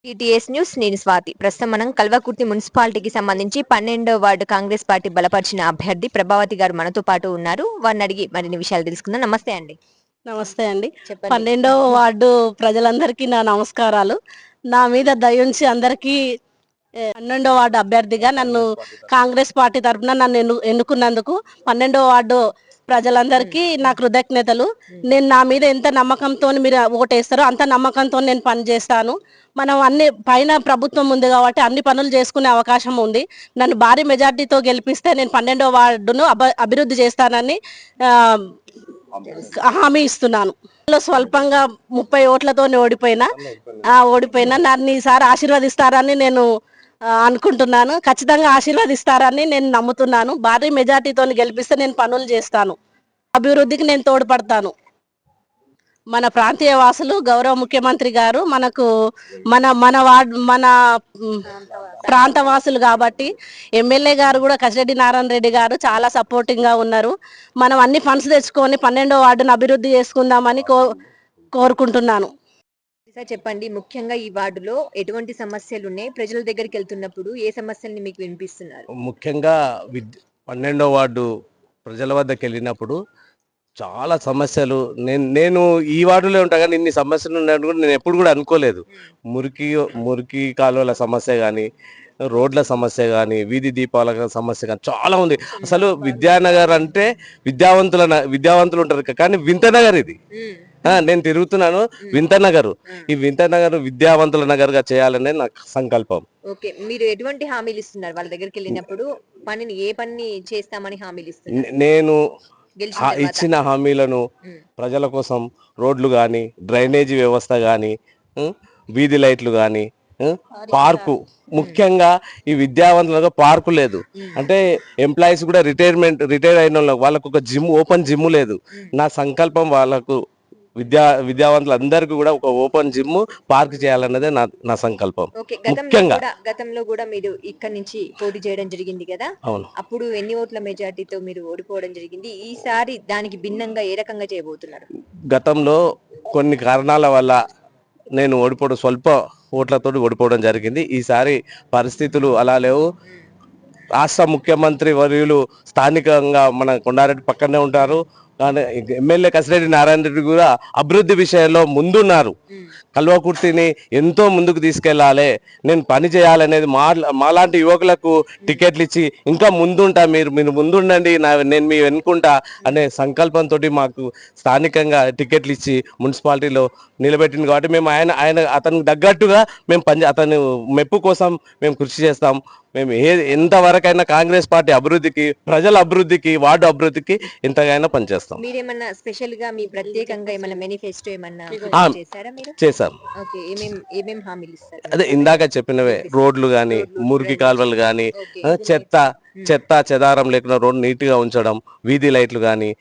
TTS news నేను స్వాతి. ప్రస్తుతం మనం కల్వకుర్తి మున్సిపాలిటీకి సంబంధించి 12వ వార్డు కాంగ్రెస్ పార్టీ బలపరిచిన అభ్యర్థి ప్రభావతి గారు మనతో పాటు ఉన్నారు. వారిని అడిగి మరిన్ని విషయాలు తెలుసుకుందాం. నమస్తే అండి. నమస్తే అండి. చెప్పండి. 12వ వార్డు ప్రజలందరికీ నా నమస్కారాలు. నా మీద దయ ఉంచి అందరికీ 12వ వార్డు అభ్యర్థిగా నన్ను కాంగ్రెస్ పార్టీ తరఫున నన్ను ఎన్నుకున్నందుకు 12వ వార్డు ప్రజలందరికీ నా కృతజ్ఞతలు. నేను నా మీద ఎంత నమ్మకంతో మీరు ఓటేస్తారో అంత నమ్మకంతో నేను పని చేస్తాను. మనం అన్ని పైన ప్రభుత్వం ఉంది కాబట్టి అన్ని పనులు చేసుకునే అవకాశం ఉంది. నన్ను భారీ మెజార్టీతో గెలిపిస్తే నేను 12వ వార్డును అభివృద్ధి చేస్తానని హామీ ఇస్తున్నాను. స్వల్పంగా 30 ఓట్లతో ఓడిపోయినా నన్ను ఈసారి ఆశీర్వదిస్తారని నేను అనుకుంటున్నాను. ఖచ్చితంగా ఆశీర్వదిస్తారని నేను నమ్ముతున్నాను. భారీ మెజార్టీతో గెలిపిస్తే నేను పనులు చేస్తాను, అభివృద్ధికి నేను తోడ్పడతాను. మన ప్రాంతీయ వాసులు గౌరవ ముఖ్యమంత్రి గారు మనకు మన ప్రాంత వాసులు కాబట్టి ఎమ్మెల్యే గారు కూడా కసిరెడ్డి నారాయణ రెడ్డి గారు చాలా సపోర్టింగ్ గా ఉన్నారు. మనం అన్ని ఫండ్స్ తెచ్చుకొని 12వ వార్డును అభివృద్ధి చేసుకుందామని కోరుకుంటున్నాను. చెప్పండి, ముఖ్యంగా ఈ వార్డులో ఎటువంటి సమస్యలు ఉన్నాయి? ప్రజల దగ్గరికి వెళ్తున్నప్పుడు ఏ సమస్యల్ని మీకు వినిపిస్తున్నారు? ముఖ్యంగా 12వ వార్డు ప్రజల వద్దకు వెళ్ళినప్పుడు చాలా సమస్యలు నేను ఈ వార్డులో ఉంటా కానీ ఇన్ని సమస్యలు ఉన్నాయని కూడా నేను ఎప్పుడు కూడా అనుకోలేదు. మురికి కాలువల సమస్య కానీ, రోడ్ల సమస్య కానీ, వీధి దీపాల సమస్య కానీ చాలా ఉంది. అసలు విద్యానగర్ అంటే విద్యావంతులు ఉంటారు కానీ వింతనగర్ ఇది. నేను తిరుగుతున్నాను వింతనగర్. ఈ వింతనగర్ విద్యావంతుల నగర్ గా చేయాలనే నా సంకల్పం. ఓకే, మీరు ఎటువంటి హామీలు ఇస్తున్నారు వాళ్ళ దగ్గరికి వెళ్ళినప్పుడు? ఏ పని చేస్తామని హామీలు ఇస్తున్నారు? నేను ఇచ్చిన హామీలను ప్రజల కోసం రోడ్లు కానీ, డ్రైనేజీ వ్యవస్థ కానీ, వీధి లైట్లు కానీ, పార్కు, ముఖ్యంగా ఈ విద్యావంతులకు పార్కు లేదు. అంటే ఎంప్లాయీస్ కూడా రిటైర్ అయిన వాళ్ళకు ఒక ఓపెన్ జిమ్ లేదు. నా సంకల్పం వాళ్ళకు విద్యావంతులందరికీ కూడా ఒక ఓపెన్ జిమ్ పార్క్ చేయాలన్నదే నా సంకల్పం. ముఖ్యంగా గతంలో కూడా మీరు ఇక్కడ నుంచి పోటీ చేయడం జరిగింది కదా? అవును. అప్పుడు ఎన్ని ఓట్ల మెజార్టీతో మీరు ఓడిపోవడం జరిగింది? ఈసారి దానికి భిన్నంగా ఏ రకంగా చేయబోతున్నారు? గతంలో కొన్ని కారణాల వల్ల నేను స్వల్ప ఓట్లతో ఓడిపోవడం జరిగింది. ఈసారి పరిస్థితులు అలా లేవు. రాష్ట్ర ముఖ్యమంత్రి వర్యులు స్థానికంగా మన కొండారెడ్డి పక్కనే ఉంటారు. కానీ ఎమ్మెల్యే కసిరెడ్డి నారాయణ రెడ్డి కూడా అభివృద్ధి విషయంలో ముందున్నారు. కల్వకుర్తిని ఎంతో ముందుకు తీసుకెళ్లాలి, నేను పని చేయాలనేది మాలాంటి యువకులకు టికెట్లు ఇచ్చి ఇంకా ముందుంటా, మీరు ముందుండండి, నేను మీ వెనుకుంటా అనే సంకల్పంతో మాకు స్థానికంగా టికెట్లు ఇచ్చి మున్సిపాలిటీలో నిలబెట్టింది. కాబట్టి మేము అతనికి తగ్గట్టుగా మేము అతని మెప్పు కోసం మేము కృషి చేస్తాం. మేము ఎంతవరకైనా కాంగ్రెస్ పార్టీ అభివృద్ధికి, ప్రజల అభివృద్ధికి, వార్డు అభివృద్ధికి ఎంతగానో పనిచేస్తాం. మీరేమన్నా స్పెషల్ గా మీ ప్రత్యేకంగా ఏమన్నా మేనిఫెస్టో ఏమన్నా చేశాం. అదే ఇందాక చెప్పినవే, రోడ్లు గాని, మురికి కాలువలు గాని, చెత్త చెదారం లేకుండా రోడ్డు నీట్ గా ఉంచడం, వీధి లైట్లు గాని,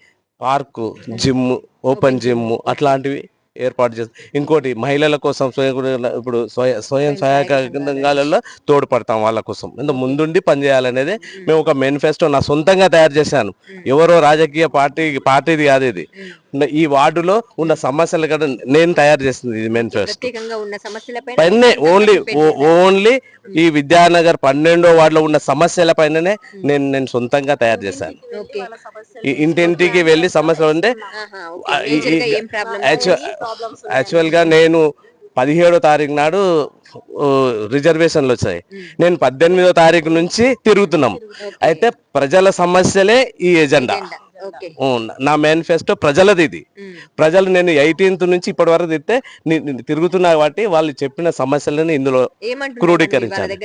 పార్కు, జిమ్, ఓపెన్ జిమ్ అట్లాంటివి ఏర్పాటు చేస్తాం. ఇంకోటి మహిళల కోసం ఇప్పుడు స్వయం సహాయక రంగాలలో తోడ్పడతాం. వాళ్ళ కోసం ఎంత ముందుండి పనిచేయాలనేది మేము ఒక మేనిఫెస్టో నా సొంతంగా తయారు చేశాను. ఎవరో రాజకీయ పార్టీది కాదు ఇది. ఈ వార్డులో ఉన్న సమస్యలు కదా నేను తయారు చేసింది ఇది మేనిఫెస్టో. ఓన్లీ ఈ విద్యానగర్ 12వ వార్డులో ఉన్న సమస్యల పైననే నేను సొంతంగా తయారు చేశాను. ఇంటింటికి వెళ్ళి సమస్యలు ఉంటే యాక్చువల్ గా నేను 17వ తారీఖు నాడు రిజర్వేషన్లు వచ్చాయి. నేను 18వ తారీఖు నుంచి తిరుగుతున్నాం. అయితే ప్రజల సమస్యలే ఈ ఎజెండా. నా మేనిఫెస్టో ప్రజలది ఇది. ప్రజలు నేను 18th నుంచి ఇప్పటి వరకు తిరుగుతున్నా కాబట్టి వాళ్ళు చెప్పిన సమస్యలను ఇందులో క్రోడీకరించాలి.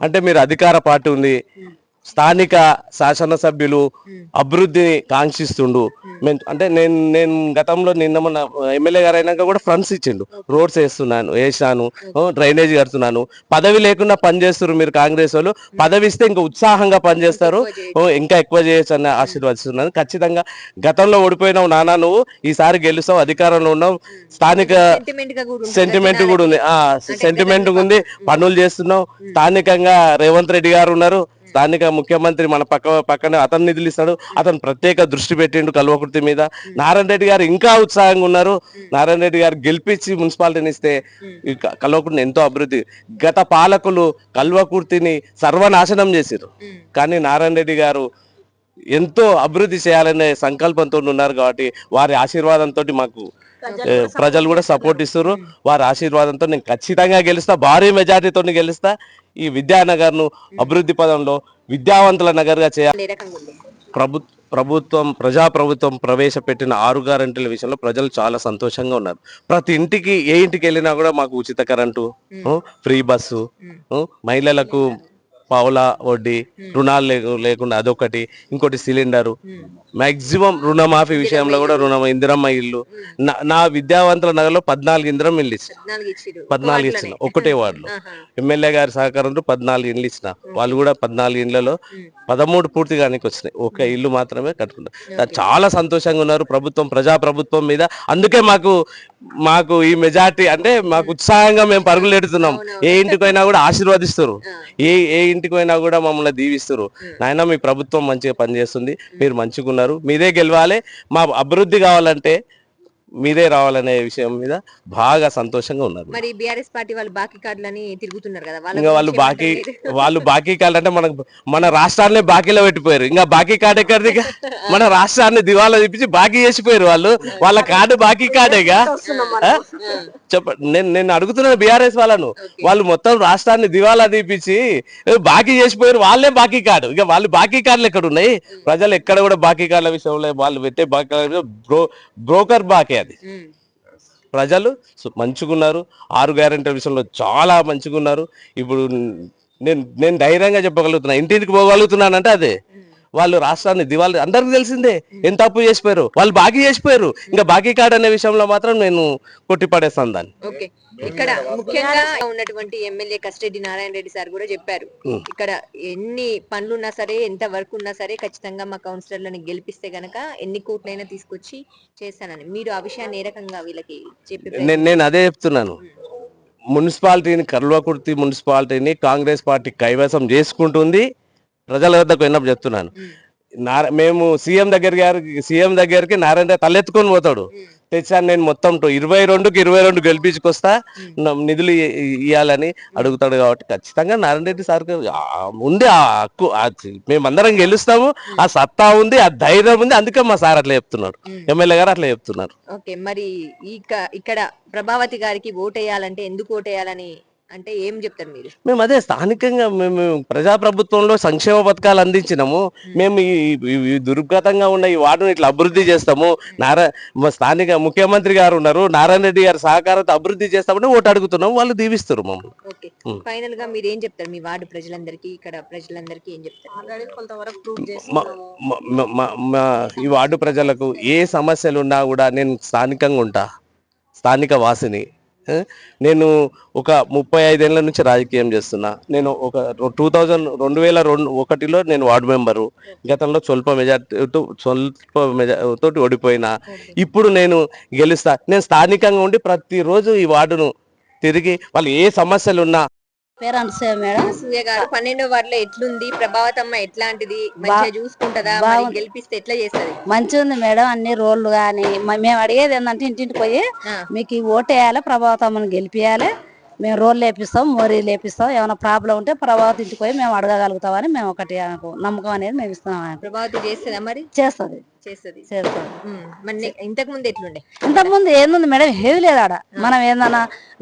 అంటే మీరు అధికార పార్టీ ఉంది, స్థానిక శాసనసభ్యులు అభివృద్ధిని కాంక్షిస్తుండు. అంటే నేను గతంలో మొన్న ఎమ్మెల్యే గారు అయినాక కూడా ఫండ్స్ ఇచ్చిండు, రోడ్స్ వేసాను, డ్రైనేజ్ కడుతున్నాను. పదవి లేకుండా పనిచేస్తారు మీరు కాంగ్రెస్ వాళ్ళు. పదవి ఇస్తే ఇంకా ఉత్సాహంగా పనిచేస్తారు, ఇంకా ఎక్కువ చేయొచ్చు అని ఆశీర్వదిస్తున్నాను. ఖచ్చితంగా గతంలో ఓడిపోయినావు నానా, నువ్వు ఈసారి గెలుస్తావు, అధికారంలో ఉన్నావు, స్థానిక సెంటిమెంట్ కూడా ఉంది, సెంటిమెంట్ ఉంది, పనులు చేస్తున్నావు. స్థానికంగా రేవంత్ రెడ్డి గారు ఉన్నారు, స్థానిక ముఖ్యమంత్రి మన పక్కనే అతను నిధులు ఇస్తాడు. అతను ప్రత్యేక దృష్టి పెట్టిండు కల్వకుర్తి మీద. నారాయణ రెడ్డి గారు ఇంకా ఉత్సాహంగా ఉన్నారు. నారాయణ రెడ్డి గారు గెలిపించి మున్సిపాలిటీని ఇస్తే ఈ కల్వకుర్తిని ఎంతో అభివృద్ధి. గత పాలకులు కల్వకుర్తిని సర్వనాశనం చేశారు, కానీ నారాయణ రెడ్డి గారు ఎంతో అభివృద్ధి చేయాలనే సంకల్పంతో ఉన్నారు. కాబట్టి వారి ఆశీర్వాదంతో మాకు ప్రజలు కూడా సపోర్ట్ ఇస్తారు. వారి ఆశీర్వాదంతో నేను ఖచ్చితంగా గెలుస్తా, భారీ మెజార్టీతో గెలుస్తా. ఈ విద్యానగర్ ను అభివృద్ధి పదంలో విద్యావంతుల నగర్ గా చేయాలి. ప్రజాప్రభుత్వం ప్రవేశపెట్టిన 6 గ్యారెంటీల విషయంలో ప్రజలు చాలా సంతోషంగా ఉన్నారు. ప్రతి ఇంటికి ఏ ఇంటికి వెళ్ళినా కూడా మాకు ఉచిత కరెంటు, ఫ్రీ బస్సు, మహిళలకు పావుల వడ్డీ, రుణాలు లేకుండా అదొకటి, ఇంకోటి సిలిండరు, మాక్సిమం రుణమాఫీ విషయంలో కూడా ఇందిరమ్మ ఇల్లు. నా విద్యావంతుల నగర్లో 14 ఇందిరమ్మ ఇల్లు ఇచ్చిన, 14 ఇచ్చిన ఒకటే వార్డులో. ఎమ్మెల్యే గారి సహకారంతో 14 ఇండ్లు ఇచ్చిన. వాళ్ళు కూడా 14 ఇండ్లలో 13 పూర్తిగా వచ్చినాయి, ఒక ఇల్లు మాత్రమే కట్టుకున్నారు. చాలా సంతోషంగా ఉన్నారు ప్రజాప్రభుత్వం మీద. అందుకే మాకు ఈ మెజార్టీ అంటే మాకు ఉత్సాహంగా మేము పరుగులు ఎడుతున్నాం. ఏ ఇంటికైనా కూడా ఆశీర్వదిస్తారు, ఏ ఇంటికి పోయినా కూడా మమ్మల్ని దీవిస్తారు. నాయన మీ ప్రభుత్వం మంచిగా పనిచేస్తుంది, మీరు మంచిగా ఉన్నారు, మీదే గెలవాలి, మా అభివృద్ధి కావాలంటే మీదే రావాలనే విషయం మీద బాగా సంతోషంగా ఉన్నారు. మరి బీఆర్ఎస్ పార్టీ వాళ్ళు బాకీ కార్డులని తిరుగుతున్నారు కదా, ఇంకా వాళ్ళు బాకీ కార్డు అంటే మన రాష్ట్రాన్ని బాకీలో పెట్టిపోయారు. ఇంకా బాకీ కార్డు ఎక్కడిది? మన రాష్ట్రాన్ని దివాలా తీపించి బాకీ చేసిపోయారు వాళ్ళు. వాళ్ళ కార్డు బాకీ కార్డేగా. చెప్పండి, నేను అడుగుతున్నాను బీఆర్ఎస్ వాళ్ళను. వాళ్ళు మొత్తం రాష్ట్రాన్ని దివాలా తీపించి బాకీ చేసిపోయారు. వాళ్ళే బాకీ కార్డు. ఇక వాళ్ళు బాకీ కార్డులు ఎక్కడ ఉన్నాయి? ప్రజలు ఎక్కడ కూడా బాకీ కార్డుల విషయంలో వాళ్ళు పెట్టే బాకీ బ్రోకర్ బాకీ. అది ప్రజలు మంచుకున్నారు. 6 గ్యారెంటీ విషయంలో చాలా మంచుకున్నారు. ఇప్పుడు నేను ధైర్యంగా చెప్పగలుగుతున్నా, ఇంటింటికి పోగలుగుతున్నానంటే అదే. వాళ్ళు రాష్ట్రాన్ని దివాళి అందరికి తెలిసిందే, ఎంత తప్పు చేసిపోయారు, వాళ్ళు బాకీ చేసిపోయారు. ఇంకా బాకీ కార్డు అనే విషయంలో మాత్రం నేను కొట్టిపడేస్తాను దాన్ని. ఇక్కడ ముఖ్యంగా ఉన్నటువంటి MLA custody Narayana Reddy sir కూడా చెప్పారు, ఇక్కడ ఎన్ని పనులున్నా సరే, ఎంత వర్క్ ఉన్నా సరే, ఖచ్చితంగా మా కౌన్సిలర్లను గెలిపిస్తే గనక ఎన్ని కోట్లైనా తీసుకొచ్చి చేస్తానని. మీరు ఆ విషయాన్ని ఏ రకంగా వీళ్ళకి చెప్పి? నేను అదే చెప్తున్నాను. మున్సిపాలిటీని, కల్వకుర్తి మున్సిపాలిటీని కాంగ్రెస్ పార్టీ కైవసం చేసుకుంటుంది. ప్రజల వద్దకు విన్నప్పుడు చెప్తున్నాను, మేము సీఎం దగ్గరికి నారాయణ తలెత్తుకొని పోతాడు. తెచ్చాను నేను మొత్తం 22కి 22 గెలిపించుకొస్తా, నిధులు ఇవ్వాలని అడుగుతాడు. కాబట్టి ఖచ్చితంగా నారాయణ రెడ్డి సార్ ఉంది ఆ హక్కు, మేమందరం గెలుస్తాము, ఆ సత్తా ఉంది, ఆ ధైర్యం ఉంది. అందుకే మా సార్ అట్లా చెప్తున్నాడు, ఎమ్మెల్యే గారు అట్లా చెప్తున్నారు. ఓకే, మరి ఇక్కడ ప్రభావతి గారికి ఓటేయాలంటే ఎందుకు ఓటేయాలని అంటే ఏం చెప్తారు మీరు? మేము అదే స్థానికంగా మేము ప్రజాప్రభుత్వంలో సంక్షేమ పథకాలు అందించినాము. మేము ఈ దుర్గతంగా ఉన్న ఈ వార్డును ఇట్లా అభివృద్ధి చేస్తాము. స్థానిక ముఖ్యమంత్రి గారు ఉన్నారు, నారాయణ రెడ్డి గారి సహకారంతో అభివృద్ధి చేస్తామని ఓటు అడుగుతున్నాము. వాళ్ళు దీవిస్తారు మమ్మల్ని. ఓకే, ఫైనల్ గా మీరు ఏం చెప్తారు మీ వార్డు ప్రజలందరికీ, ఇక్కడ ప్రజలందరికీ ఏం చెప్తారు? ఈ వార్డు ప్రజలకు ఏ సమస్యలు ఉన్నా కూడా నేను స్థానికంగా ఉంటా, స్థానిక వాసిని. నేను ఒక 35 ఏళ్ల నుంచి రాజకీయం చేస్తున్నా. నేను ఒక 2001లో నేను వార్డు మెంబరు. గతంలో స్వల్ప మెజార్టీతో ఓడిపోయినా. ఇప్పుడు నేను గెలుస్తా. నేను స్థానికంగా ఉండి ప్రతిరోజు ఈ వార్డును తిరిగి వాళ్ళు ఏ సమస్యలు ఉన్నా. మేడం సూర్య గారు 12వ వార్డులో ఎట్లుంది? ప్రభావతమ్మ ఎట్లాంటిది? మంచిగా చూసుకుంటదా? గెలిపిస్తే ఎట్లా చేస్తుంది? మంచిగా ఉంది మేడం, అన్ని రోడ్లు గాని. మేము అడిగేది ఏంటంటే ఇంటింటికి పోయి మీకు ఓటేయాలి, ప్రభావతమ్మని గెలిపియాలి, మేము రోడ్లు లేపిస్తాం, మోరీలు లేపిస్తాం, ఏమైనా ప్రాబ్లం ఉంటే ప్రభావతి ఇంటికి పోయి మేము అడగగలుగుతామని మేము ఒకటి నమ్మకం అనేది మేము ఇస్తున్నాం. ప్రభావతి చేస్తుందా? మరి చేస్తుంది. ఇంతకు ముందు ఎట్లుండే? ఇంతకు ముందు ఏంది మేడం, ఏది లేదు ఆడ. మనం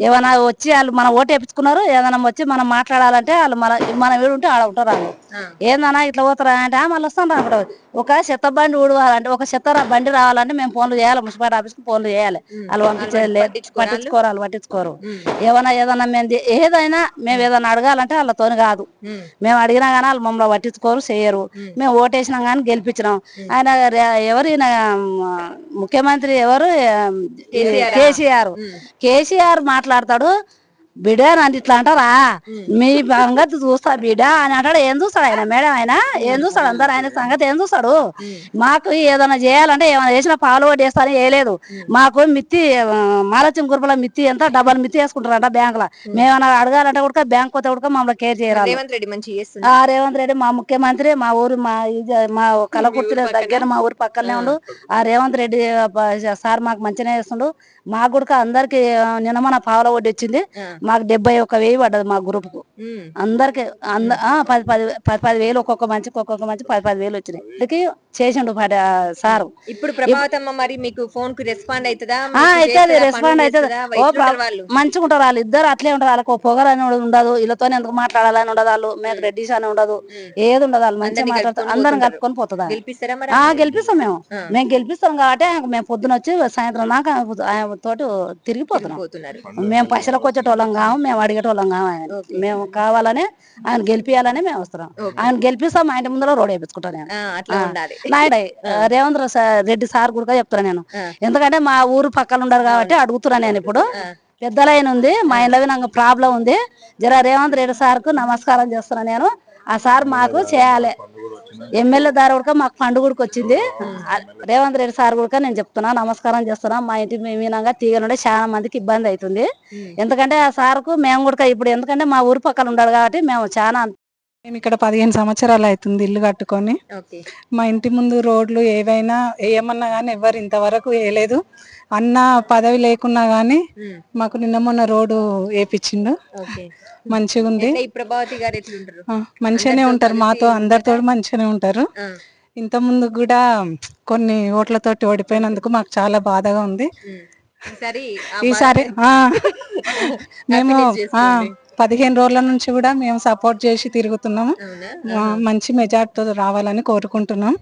ఏమైనా వచ్చి వాళ్ళు మనం ఓటు వేపించుకున్నారు, ఏదైనా వచ్చి మనం మాట్లాడాలంటే వాళ్ళు మన వీడు ఉంటే ఆడ ఉంటారు. వాళ్ళు ఏందన్నా ఇట్లా పోతారా అంటే మళ్ళీ వస్తాను రా. ఒక చెత్త బండి ఊడవాలంటే, ఒక చెత్త బండి రావాలంటే మేము ఫోన్లు చేయాలి, మున్సిపాలిటీ ఆఫీస్కి ఫోన్లు చేయాలి. వాళ్ళు పంపించేది వాళ్ళు పట్టించుకోరు. ఏదైనా మేము ఏదైనా మేము ఏదైనా అడగాలంటే వాళ్ళతో కాదు. మేము అడిగినా కానీ వాళ్ళు మమ్మల్ని పట్టించుకోరు, చేయరు. మేము ఓటేసినాం కానీ గెలిపించినాం. ఆయన ఎవరు, ముఖ్యమంత్రి ఎవరు? కేసీఆర్ మాట్లాడతాడు, బిడ్డ నన్ను ఇట్లా అంటారా మీ సంగతి చూస్తా బిడ్డ అని అంటాడు. ఏం చూస్తాడు ఆయన మేడం, ఆయన ఏం చూస్తాడు, అందరు ఆయన సంగతి ఏం చూస్తాడు. మాకు ఏదైనా చేయాలంటే ఏమైనా చేసిన పాలు వేస్తాను వేయలేదు. మాకు మిత్తి మాలచ్యం గురుపుల మిత్తి ఎంత డబ్బులు మిత్తి వేసుకుంటారంట బ్యాంక్ లో. మేమన్నా అడగాలంటే కూడా బ్యాంక్ పోతే కూడా మమ్మల్ని కేర్ చేయరాదు. రేవంత్ రెడ్డి మంచి రేవంత్ రెడ్డి మా ముఖ్యమంత్రి, మా ఊరు మా కలకుర్తి దగ్గర మా ఊరు పక్కనే ఉండు. ఆ రేవంత్ రెడ్డి సార్ మాకు మంచిగా చేస్తుండు. మాకు కూడా అందరికి నిన్న మన పావుల వడ్డీ వచ్చింది. మాకు 71,000 పడ్డది మా గ్రూప్ కు అందరికి. 10,000 ఒక్కొక్క మంచి 10,000 వచ్చినాయి. అందుకే చేసిండు సారు. ఇప్పుడు ప్రభావతమ్మ మరి మీకు ఫోన్ కు రెస్పాండ్ అవుతుందా? అవుతుంది, రెస్పాండ్ అవుతుంది. మంచిగా ఉంటారు వాళ్ళు ఇద్దరు, అట్లే ఉంటారు. వాళ్ళకి పొగరు అని ఉండదు, వీళ్ళతో ఎందుకు మాట్లాడాలని ఉండదు, వాళ్ళు మీకు రెడ్డిస్ అని ఉండదు, ఏది ఉండదు. వాళ్ళు మంచిగా మాట్లాడతారు, అందరం కలుపుకొని పోతుందా. గెలిపిస్తాం మేము గెలిపిస్తాం కాబట్టి మేము పొద్దున వచ్చి సాయంత్రం దాకా ఆయన తోటి తిరిగిపోతున్నాం. మేము పైసలకు వచ్చేటోళ్ళం కాము, మేము అడిగేటోళ్ళం కాము. ఆయన మేము కావాలని ఆయన గెలిపియాలని మేము వస్తున్నాం. ఆయన గెలిపిస్తాం, మా ఇంటి ముందర రోడ్ వేయించుకుంటాను నేను. రేవంత్ రెడ్డి సార్ కూడా చెప్తున్నా నేను, ఎందుకంటే మా ఊరు పక్కన ఉండరు కాబట్టి అడుగుతున్నా నేను. ఇప్పుడు పెద్దలైన ఉంది, మా ఇంట్లో నాకు ప్రాబ్లం ఉంది, జర రేవంత్ రెడ్డి సార్ కు నమస్కారం చేస్తున్నా నేను. ఆ సార్ మాకు చేయాలి. ఎమ్మెల్యే దారి కూడా మాకు ఫండ్ కూడా వచ్చింది. రేవంత్ రెడ్డి సార్ కూడా నేను చెప్తున్నా, నమస్కారం చేస్తున్నా. మా ఇంటి మీనంగా తీగనుండే చాలా మందికి ఇబ్బంది అవుతుంది. ఎందుకంటే ఆ సార్ కు మేము కూడా ఇప్పుడు, ఎందుకంటే మా ఊరు పక్కన ఉండాలి కాబట్టి మేము చాలా. మేము ఇక్కడ 15 సంవత్సరాలు అవుతుంది ఇల్లు కట్టుకొని. మా ఇంటి ముందు రోడ్లు ఏవైనా వేయమన్నా గానీ ఎవరు ఇంతవరకు వేయలేదు. అన్న పదవి లేకున్నా గానీ మాకు నిన్న మొన్న రోడ్డు వేపించిండు, మంచిగా ఉంది. మంచిగానే ఉంటారు మాతో, అందరితో మంచిగానే ఉంటారు. ఇంత ముందు కూడా కొన్ని ఓట్లతోటి ఓడిపోయినందుకు మాకు చాలా బాధగా ఉంది. ఈసారి మేము 15 రోజుల నుంచి కూడా మేము సపోర్ట్ చేసి తిరుగుతున్నాము. మంచి మెజార్టీతో రావాలని కోరుకుంటున్నాం.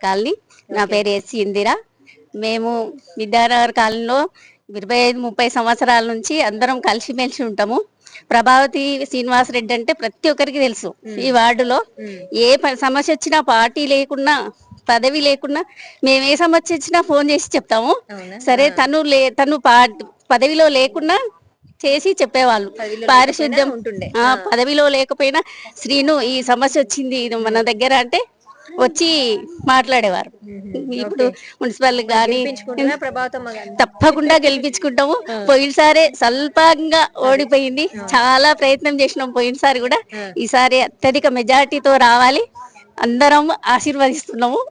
కాలనీ, నా పేరు ఎస్ ఇందిరా. మేము విద్యానగర్ కాలనీలో 25-30 సంవత్సరాల నుంచి అందరం కలిసిమెలిసి ఉంటాము. ప్రభావతి శ్రీనివాస్ రెడ్డి అంటే ప్రతి ఒక్కరికి తెలుసు. ఈ వార్డులో ఏ సమస్య వచ్చినా, పార్టీ లేకున్నా పదవి లేకున్నా, మేము ఏ సమస్య వచ్చినా ఫోన్ చేసి చెప్తాము. సరే తను పదవిలో లేకున్నా చేసి చెప్పేవాళ్ళు. పారిశుద్ధ్యం పదవిలో లేకపోయినా శ్రీను ఈ సమస్య వచ్చింది మన దగ్గర అంటే వచ్చి మాట్లాడేవారు. ఇప్పుడు మున్సిపల్ గానీ తప్పకుండా గెలిపించుకుంటాము. పోయినసారి స్వల్పంగా ఓడిపోయింది, చాలా ప్రయత్నం చేసినాం పోయినసారి కూడా. ఈసారి అత్యధిక మెజార్టీతో రావాలి, అందరం ఆశీర్వదిస్తున్నాము.